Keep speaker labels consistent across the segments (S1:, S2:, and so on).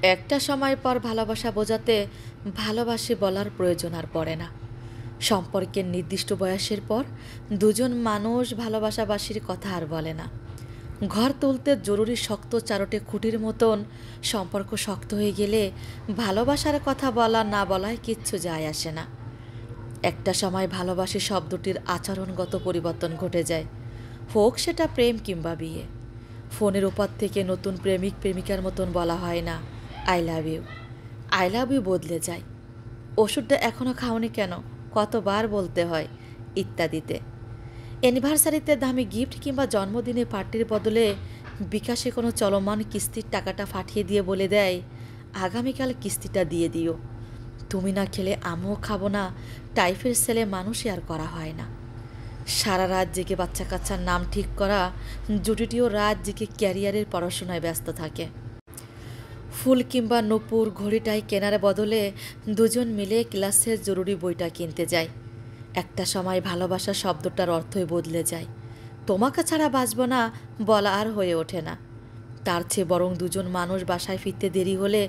S1: একটা সময় পর ভালোবাসা বোঝাতে ভালোবাসি বলার প্রয়োজন আর পড়ে না। সম্পর্কের নির্দিষ্ট বয়সের পর দুজন মানুষ ভালোবাসাবাসির কথা আর বলে না। ঘর তুলতে জরুরি শক্ত চারটে খুঁটির মতন সম্পর্ক শক্ত হয়ে গেলে ভালোবাসার কথা বলা না বলায় কিচ্ছু যায় আসে না। একটা সময় ভালোবাসি শব্দটির আচরণগত পরিবর্তন ঘটে যায়, হোক সেটা প্রেম কিংবা বিয়ে। ফোনের ওপর থেকে নতুন প্রেমিক প্রেমিকার মতন বলা হয় না I love you. I love you বদলে যায় ওষুধটা এখনও খাওনি কেন, কতবার বলতে হয়, ইত্যাদিতে। অ্যানিভার্সারিতে দামি গিফট কিংবা জন্মদিনে পার্টির বদলে বিকাশে কোনো চলমান কিস্তির টাকাটা পাঠিয়ে দিয়ে বলে দেয় আগামীকাল কিস্তিটা দিয়ে দিও। তুমি না খেলে আমিও খাবো না টাইপের ছেলে মানুষই আর করা হয় না। সারা রাত জেগে বাচ্চা কাচ্চার নাম ঠিক করা জুটিটিও রাত জেগে ক্যারিয়ারের পড়াশোনায় ব্যস্ত থাকে। ফুল কিংবা নূপুর ঘড়িটাই কেনার বদলে দুজন মিলে ক্লাসের জরুরি বইটা কিনতে যায়। একটা সময় ভালোবাসা শব্দটার অর্থই বদলে যায়, তোমাকে ছাড়া বাঁচব না বলা আর হয়ে ওঠে না। তার চেয়ে বরং দুজন মানুষ বাসায় ফিরতে দেরি হলে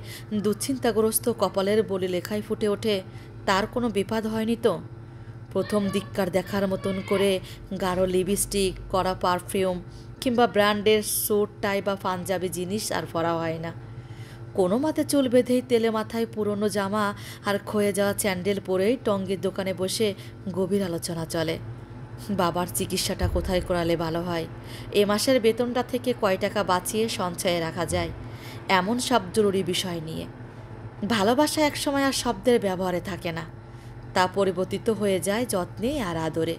S1: দুশ্চিন্তাগ্রস্ত কপালের বলি লেখায় ফুটে ওঠে তার কোনো বিপদ হয়নি তো। প্রথম দিককার দেখার মতন করে গাঢ় লিপস্টিক, কড়া পারফিউম কিংবা ব্র্যান্ডের স্যুট টাই বা পাঞ্জাবি জিনিস আর পরা হয় না। কোনো মতে চুল বেঁধেই তেলে মাথায় পুরনো জামা আর ক্ষয়ে যাওয়া স্যান্ডেল পরেই টঙ্গের দোকানে বসে গভীর আলোচনা চলে। বাবার চিকিৎসাটা কোথায় করালে ভালো হয়, এ মাসের বেতনটা থেকে কয় টাকা বাঁচিয়ে সঞ্চয়ে রাখা যায়, এমন সব জরুরি বিষয় নিয়ে। ভালোবাসা একসময় আর শব্দের ব্যবহারে থাকে না, তা পরিবর্তিত হয়ে যায় যত্নে আর আদরে।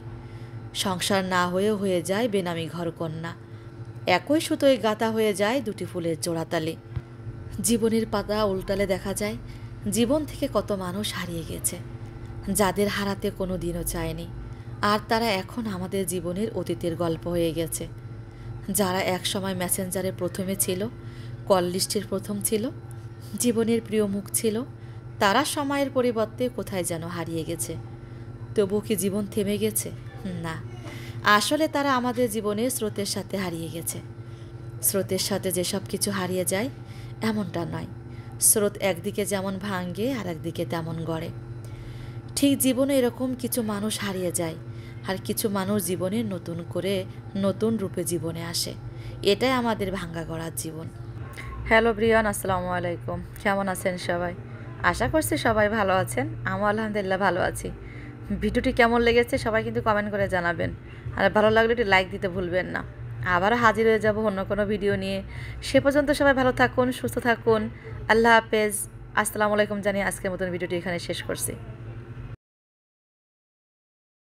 S1: সংসার না হয়েও হয়ে যায় বেনামি ঘরকন্যা, একই সুতোয় গাঁথা হয়ে যায় দুটি ফুলের জোড়াতালি। জীবনের পাতা উল্টালে দেখা যায় জীবন থেকে কত মানুষ হারিয়ে গেছে, যাদের হারাতে কোনো দিনও চায়নি, আর তারা এখন আমাদের জীবনের অতীতের গল্প হয়ে গেছে। যারা একসময় মেসেঞ্জারে প্রথমে ছিল, কল লিস্টের প্রথম ছিল, জীবনের প্রিয় মুখ ছিল, তারা সময়ের পরিবর্তে কোথায় যেন হারিয়ে গেছে। তবুও কি জীবন থেমে গেছে? না, আসলে তারা আমাদের জীবনের স্রোতের সাথে হারিয়ে গেছে। স্রোতের সাথে যেসব কিছু হারিয়ে যায় এমনটা নয়, স্রোত একদিকে যেমন ভাঙ্গে আর একদিকে তেমন গড়ে। ঠিক জীবনে এরকম কিছু মানুষ হারিয়ে যায়, আর কিছু মানুষ জীবনে নতুন করে নতুন রূপে জীবনে আসে। এটাই আমাদের ভাঙ্গা গড়ার জীবন। হ্যালো ব্রিয়ান, আসসালামু আলাইকুম। কেমন আছেন সবাই? আশা করছি সবাই ভালো আছেন। আমি আলহামদুলিল্লাহ ভালো আছি। ভিডিওটি কেমন লেগেছে সবাই কিন্তু কমেন্ট করে জানাবেন, আর ভালো লাগলে একটু লাইক দিতে ভুলবেন না। আবারও হাজির হয়ে যাব অন্য কোনো ভিডিও নিয়ে। সে পর্যন্ত সবাই ভালো থাকুন, সুস্থ থাকুন। আল্লাহ হাফেজ, আসসালামু আলাইকুম জানিয়ে আজকের মতন ভিডিওটি এখানে শেষ করছি।